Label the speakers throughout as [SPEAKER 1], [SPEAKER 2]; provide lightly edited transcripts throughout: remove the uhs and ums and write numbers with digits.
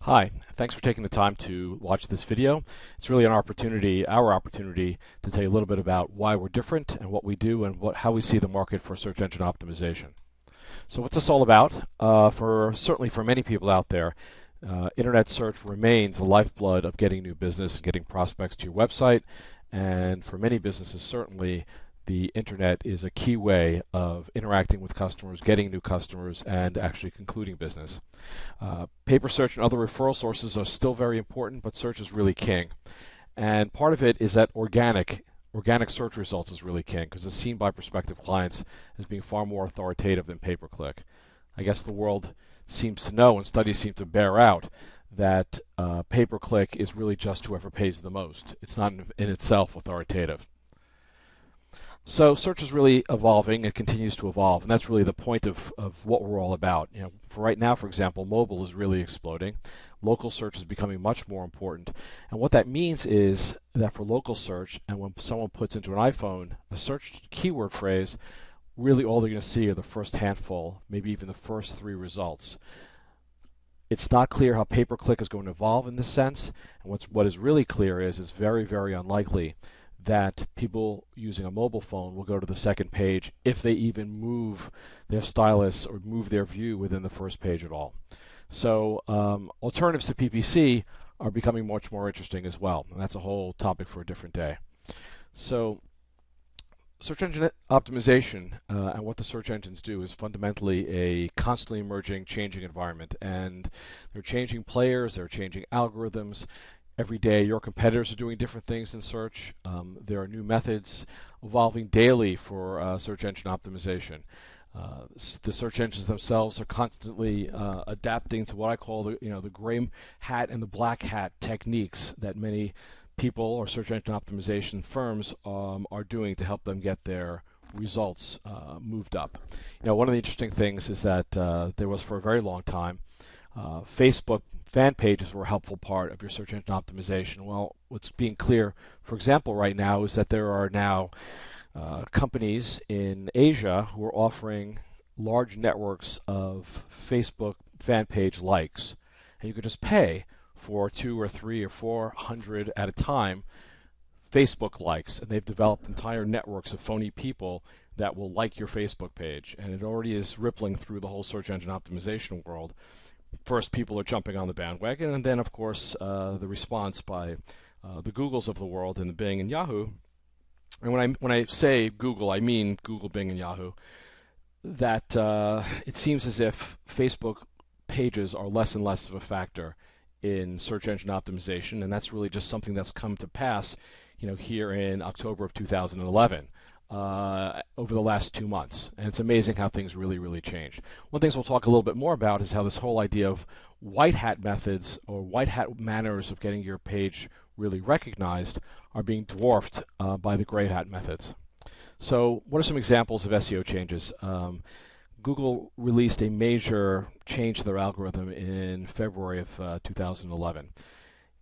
[SPEAKER 1] Hi, thanks for taking the time to watch this video. It's really our opportunity to tell you a little bit about why we're different and what we do and how we see the market for search engine optimization. So what's this all about? Certainly for many people out there, internet search remains the lifeblood of getting new business and getting prospects to your website. And for many businesses, certainly the internet is a key way of interacting with customers, getting new customers, and actually concluding business. Paper search and other referral sources are still very important, but search is really king. And part of it is that organic search results is really king because it's seen by prospective clients as being far more authoritative than pay-per-click. I guess the world seems to know, and studies seem to bear out, that pay-per-click is really just whoever pays the most. It's not in itself authoritative. So search is really evolving. It continues to evolve, and that's really the point of what we're all about. For right now, for example, mobile is really exploding. Local search is becoming much more important. And what that means is that for local search, and when someone puts into an iPhone a search keyword phrase, really all they're going to see are the first handful, maybe even the first 3 results. It's not clear how pay-per-click is going to evolve in this sense, and what is really clear is it's very, very unlikely that people using a mobile phone will go to the second page if they even move their stylus or move their view within the first page at all. So alternatives to PPC are becoming much more interesting as well, and that's a whole topic for a different day. So search engine optimization and what the search engines do is fundamentally a constantly emerging, changing environment, and they're changing players, they're changing algorithms. Every day, your competitors are doing different things in search. There are new methods evolving daily for search engine optimization. The search engines themselves are constantly adapting to what I call the gray hat and the black hat techniques that many people or search engine optimization firms are doing to help them get their results moved up. One of the interesting things is that there was for a very long time Facebook fan pages were a helpful part of your search engine optimization. Well, what's being clear, for example, right now is that there are now companies in Asia who are offering large networks of Facebook fan page likes, and you could just pay for 2 or 3 or 400 at a time Facebook likes, and they've developed entire networks of phony people that will like your Facebook page, and it already is rippling through the whole search engine optimization world. First, people are jumping on the bandwagon, and then, of course, the response by the Googles of the world and the Bing and Yahoo. And when I say Google, I mean Google, Bing, and Yahoo. That it seems as if Facebook pages are less and less of a factor in search engine optimization, and that's really just something that's come to pass, here in October of 2011. Over the last 2 months, and it's amazing how things really, really changed. One of the things we'll talk a little bit more about is how this whole idea of white hat methods or white hat manners of getting your page really recognized are being dwarfed by the gray hat methods. So what are some examples of SEO changes? Google released a major change to their algorithm in February of 2011.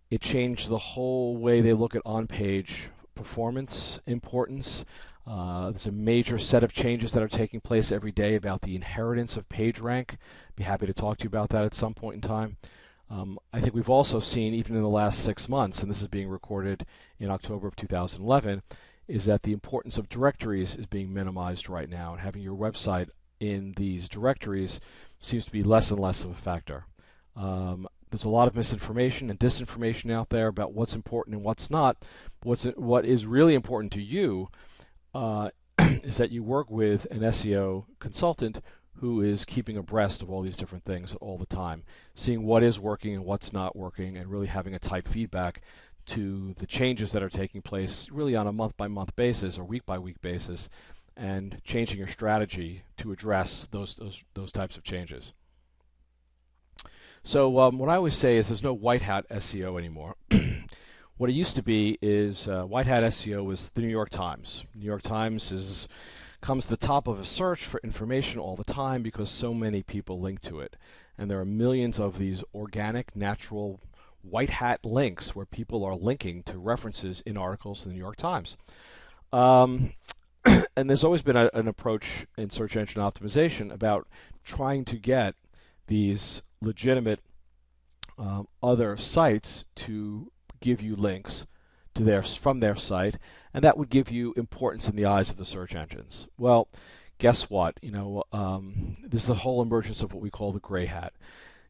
[SPEAKER 1] It changed the whole way they look at on-page performance importance. There's a major set of changes that are taking place every day about the inheritance of PageRank. I'd be happy to talk to you about that at some point in time. I think we've also seen, even in the last 6 months, and this is being recorded in October of 2011, is that the importance of directories is being minimized right now, and having your website in these directories seems to be less and less of a factor. There's a lot of misinformation and disinformation out there about what's important and what's not. What is really important to you is that you work with an SEO consultant who is keeping abreast of all these different things all the time, seeing what is working and what's not working, and really having a tight feedback to the changes that are taking place really on a month-by-month basis or week-by-week basis, and changing your strategy to address those types of changes. So what I always say is there's no white hat SEO anymore. What it used to be is white hat SEO was the New York Times. New York Times comes to the top of a search for information all the time because so many people link to it. And there are millions of these organic, natural, white hat links where people are linking to references in articles in the New York Times. And there's always been an approach in search engine optimization about trying to get these legitimate other sites to give you links to from their site, and that would give you importance in the eyes of the search engines. Well, guess what? This is the whole emergence of what we call the gray hat.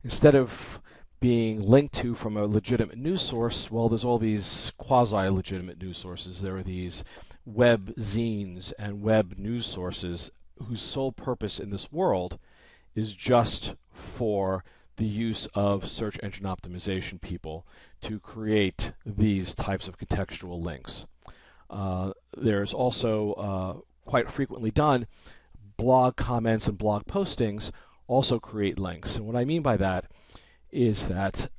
[SPEAKER 1] Instead of being linked to from a legitimate news source, well, there's all these quasi-legitimate news sources. There are these web zines and web news sources whose sole purpose in this world is just for the use of search engine optimization people to create these types of contextual links. There's also quite frequently done blog comments and blog postings also create links. And what I mean by that is that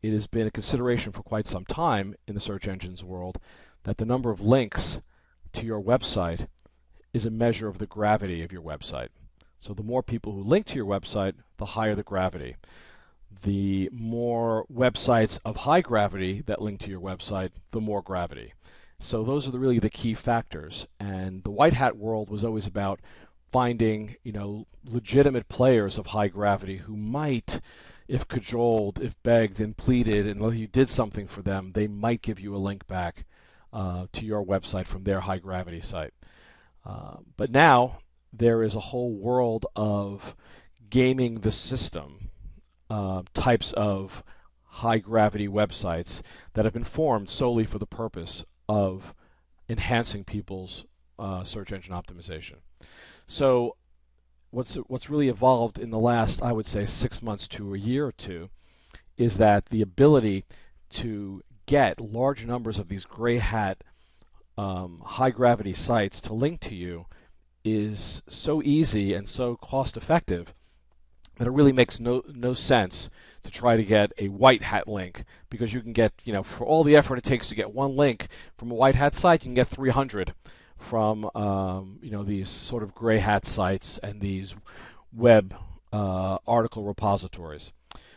[SPEAKER 1] it has been a consideration for quite some time in the search engines world that the number of links to your website is a measure of the gravity of your website. So the more people who link to your website, the higher the gravity. The more websites of high gravity that link to your website, the more gravity. So those are really the key factors. And the white hat world was always about finding, legitimate players of high gravity who might, if cajoled, if begged and pleaded, and if you did something for them, they might give you a link back to your website from their high gravity site. But now there is a whole world of gaming the system types of high gravity websites that have been formed solely for the purpose of enhancing people's search engine optimization. So what's really evolved in the last, I would say, 6 months to a year or two is that the ability to get large numbers of these gray hat high gravity sites to link to you is so easy and so cost effective that it really makes no sense to try to get a white hat link, because you can get, for all the effort it takes to get one link from a white hat site, you can get 300 from these sort of gray hat sites and these web article repositories.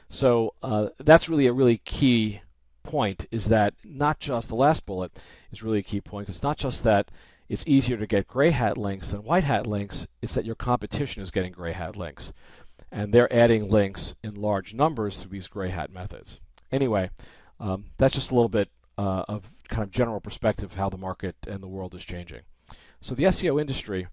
[SPEAKER 1] So that's really a really key point, is that not just the last bullet is really a key point. It's not just that it's easier to get gray hat links than white hat links, it's that your competition is getting gray hat links. And they're adding links in large numbers through these gray hat methods. Anyway, that's just a little bit of kind of general perspective of how the market and the world is changing. So the SEO industry,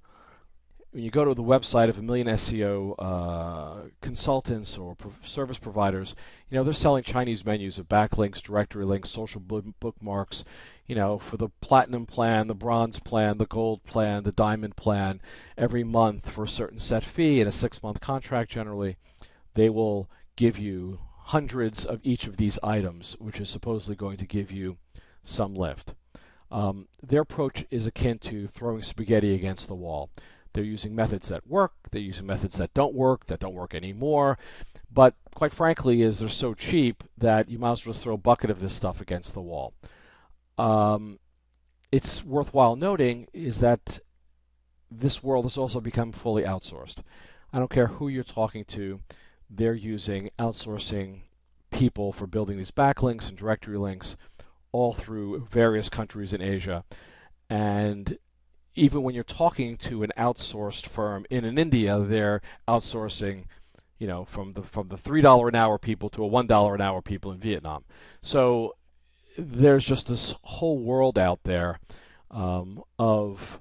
[SPEAKER 1] when you go to the website of a million SEO consultants or service providers, they're selling Chinese menus of backlinks, directory links, social bookmarks, for the platinum plan, the bronze plan, the gold plan, the diamond plan, every month for a certain set fee and a 6-month contract generally. They will give you hundreds of each of these items, which is supposedly going to give you some lift. Their approach is akin to throwing spaghetti against the wall. They're using methods that work, they're using methods that don't work anymore, but quite frankly, they're so cheap that you might as well throw a bucket of this stuff against the wall. It's worthwhile noting is that this world has also become fully outsourced. I don't care who you're talking to, they're using outsourcing people for building these backlinks and directory links all through various countries in Asia. And even when you're talking to an outsourced firm in India, they're outsourcing, from the $3 an hour people to a $1 an hour people in Vietnam. So there's just this whole world out there of,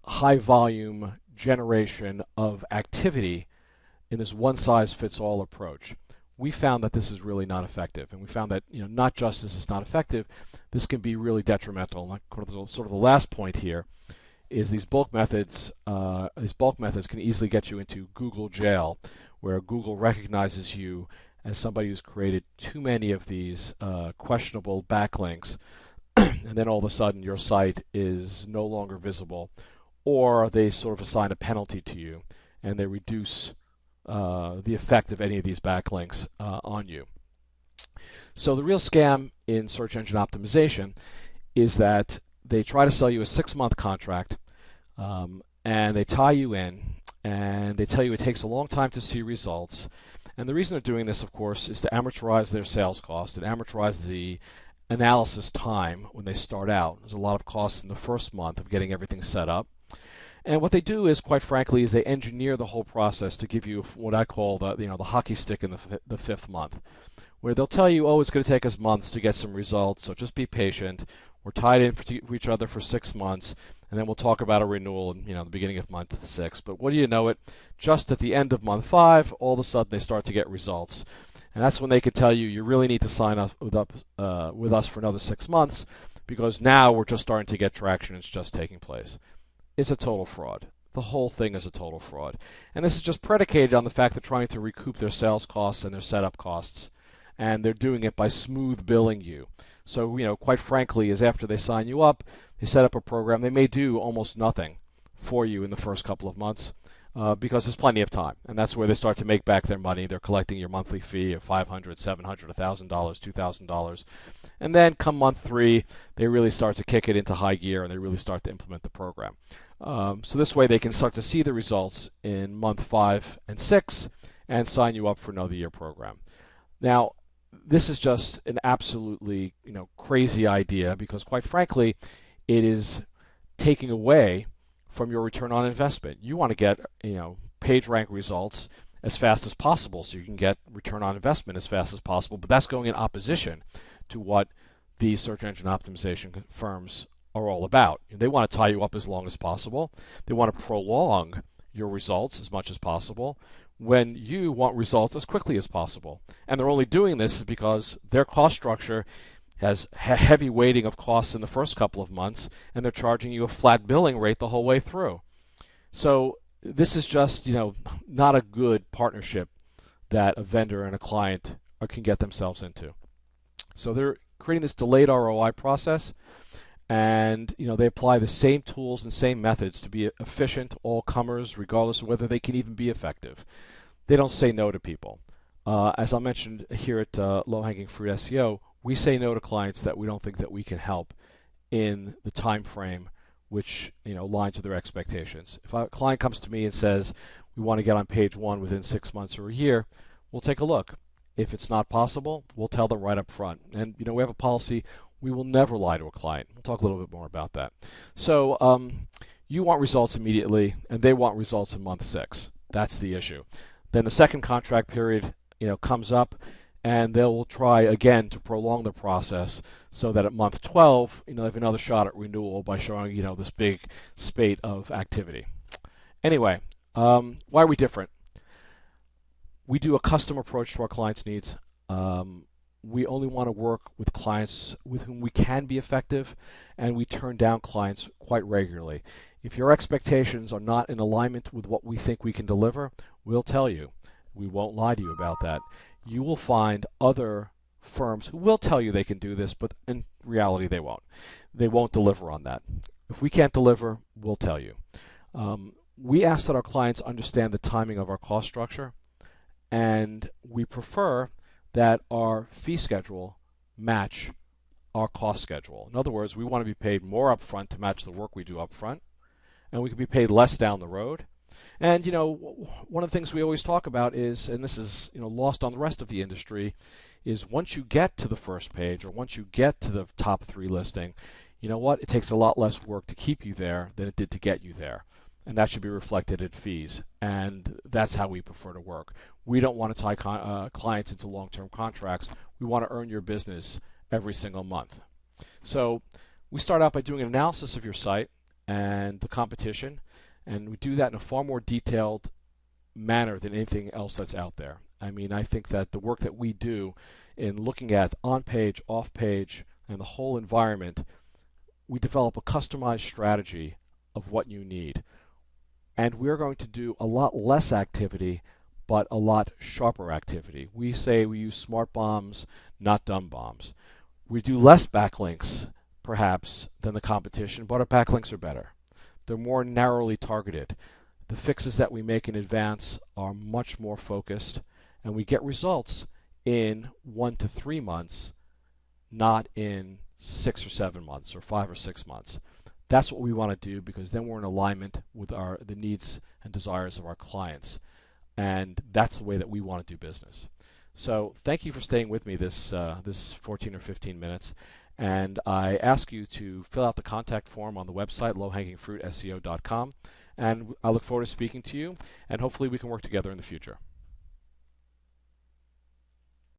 [SPEAKER 1] high volume generation of activity in this one-size-fits-all approach. We found that this is really not effective, and we found that not just this is not effective, this can be really detrimental. Like sort of the last point here is these bulk methods. These bulk methods can easily get you into Google jail, where Google recognizes you as somebody who's created too many of these questionable backlinks, and then all of a sudden your site is no longer visible, or they sort of assign a penalty to you and they reduce the effect of any of these backlinks on you. So the real scam in search engine optimization is that they try to sell you a 6-month contract, and they tie you in, and they tell you it takes a long time to see results. And the reason they're doing this, of course, is to amortize their sales cost and amortize the analysis time when they start out. There's a lot of costs in the first month of getting everything set up. And what they do is, quite frankly, is they engineer the whole process to give you what I call the hockey stick in the fifth month, where they'll tell you, oh, it's going to take us months to get some results, so just be patient. We're tied in for each other for 6 months, and then we'll talk about a renewal in the beginning of month 6. But what do you know it? Just at the end of month 5, all of a sudden they start to get results. And that's when they can tell you, you really need to sign up with us for another 6 months, because now we're just starting to get traction. It's just taking place. It's a total fraud. The whole thing is a total fraud. And this is just predicated on the fact they're trying to recoup their sales costs and their setup costs. And they're doing it by smooth billing you. So, quite frankly, is after they sign you up, they set up a program, they may do almost nothing for you in the first couple of months. Because there's plenty of time, and that's where they start to make back their money. They're collecting your monthly fee of $500, $700, $1,000, $2,000, and then come month 3, they really start to kick it into high gear, and they really start to implement the program. So this way, they can start to see the results in month 5 and 6, and sign you up for another year program. Now, this is just an absolutely crazy idea, because quite frankly, it is taking away from your return on investment. You want to get page rank results as fast as possible, so you can get return on investment as fast as possible, but that's going in opposition to what these search engine optimization firms are all about. They want to tie you up as long as possible. They want to prolong your results as much as possible, when you want results as quickly as possible. And they're only doing this because their cost structure has heavy weighting of costs in the first couple of months, and they're charging you a flat billing rate the whole way through. So this is just, not a good partnership that a vendor and a client can get themselves into. So they're creating this delayed ROI process, and they apply the same tools and same methods to be efficient, all comers, regardless of whether they can even be effective. They don't say no to people. As I mentioned here at Low Hanging Fruit SEO, we say no to clients that we don't think that we can help in the time frame which aligns with their expectations. If a client comes to me and says we want to get on page 1 within 6 months or a year, we'll take a look. If it's not possible, we'll tell them right up front. And we have a policy: we will never lie to a client. We'll talk a little bit more about that. So you want results immediately, and they want results in month 6. That's the issue. Then the second contract period comes up, and they will try again to prolong the process, so that at month 12, they have another shot at renewal by showing this big spate of activity. Anyway, why are we different? We do a custom approach to our clients' needs. We only want to work with clients with whom we can be effective, and we turn down clients quite regularly. If your expectations are not in alignment with what we think we can deliver, we'll tell you. We won't lie to you about that. You will find other firms who will tell you they can do this, but in reality they won't. They won't deliver on that. If we can't deliver, we'll tell you. We ask that our clients understand the timing of our cost structure, and we prefer that our fee schedule match our cost schedule. In other words, we want to be paid more upfront to match the work we do upfront, and we can be paid less down the road. And one of the things we always talk about is, and this is lost on the rest of the industry, is once you get to the first page, or once you get to the top 3 listing, it takes a lot less work to keep you there than it did to get you there. And that should be reflected in fees. And that's how we prefer to work. We don't want to tie clients into long-term contracts. We want to earn your business every single month. So we start out by doing an analysis of your site and the competition, and we do that in a far more detailed manner than anything else that's out there. I think that the work that we do in looking at on-page, off-page, and the whole environment, we develop a customized strategy of what you need. And we're going to do a lot less activity, but a lot sharper activity. We say we use smart bombs, not dumb bombs. We do less backlinks, perhaps, than the competition, but our backlinks are better. They're more narrowly targeted. The fixes that we make in advance are much more focused, and we get results in 1 to 3 months, not in 6 or 7 months or 5 or 6 months. That's what we want to do, because then we're in alignment with the needs and desires of our clients, and that's the way that we want to do business. So thank you for staying with me this 14 or 15 minutes. And I ask you to fill out the contact form on the website, lowhangingfruitseo.com, and I look forward to speaking to you, and hopefully we can work together in the future.